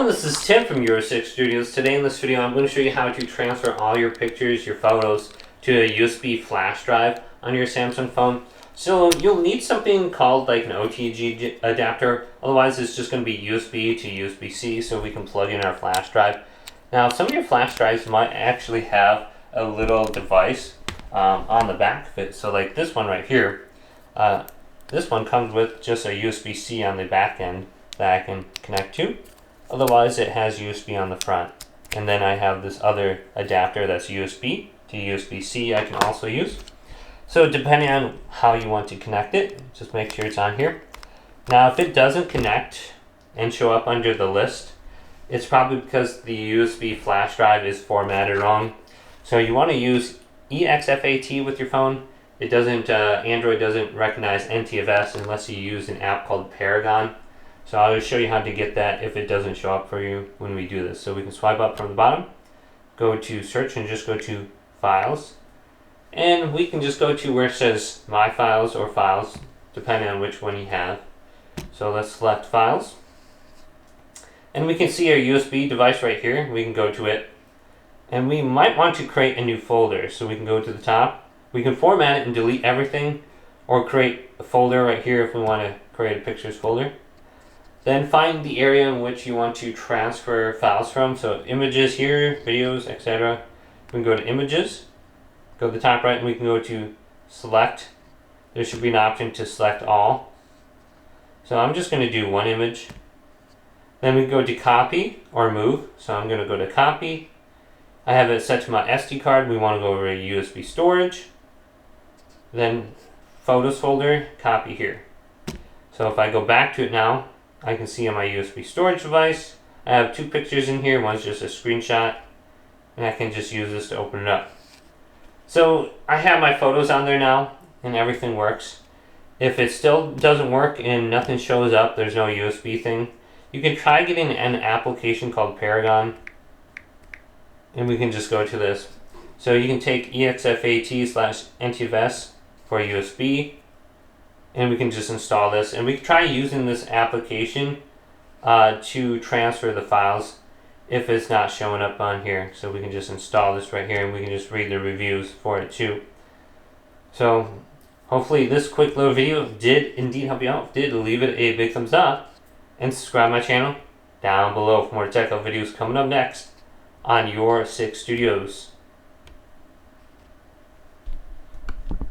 This is Tim from Euro 6 Studios. Today in this video I'm going to show you how to transfer all your pictures, your photos, to a USB flash drive on your Samsung phone. So you'll need something called like an OTG adapter, otherwise it's just going to be USB to USB-C so we can plug in our flash drive. Now some of your flash drives might actually have a little device on the back of it. So like this one right here, this one comes with just a USB-C on the back end that I can connect to. Otherwise it has USB on the front. And then I have this other adapter that's USB to USB-C I can also use. So depending on how you want to connect it, just make sure it's on here. Now if it doesn't connect and show up under the list, it's probably because the USB flash drive is formatted wrong. So you want to use exFAT with your phone. It doesn't, Android doesn't recognize NTFS unless you use an app called Paragon. So I'll just show you how to get that if it doesn't show up for you when we do this. So we can swipe up from the bottom, go to search and just go to files. And we can just go to where it says my files or files, depending on which one you have. So let's select files. And we can see our USB device right here. We can go to it. And we might want to create a new folder. So we can go to the top. We can format it and delete everything, or create a folder right here if we want to create a pictures folder. Then find the area in which you want to transfer files from. So images here, videos, etc. We can go to images, go to the top right, and we can go to select. There should be an option to select all. So I'm just going to do one image. Then we can go to copy or move. So I'm going to go to copy. I have it set to my SD card. We want to go over to USB storage. Then photos folder, copy here. So if I go back to it now, I can see on my USB storage device, I have two pictures in here. One's just a screenshot, and I can just use this to open it up. So I have my photos on there now, and everything works. If it still doesn't work and nothing shows up, there's no USB thing, you can try getting an application called Paragon, and we can just go to this. So you can take exFAT/NTFS for USB, and we can just install this, and we can try using this application to transfer the files if it's not showing up on here. So we can just install this right here, and we can just read the reviews for it too. So hopefully this quick little video did indeed help you out. If it did, leave it a big thumbs up and subscribe to my channel down below for more tech videos coming up next on Euro 6 Studios.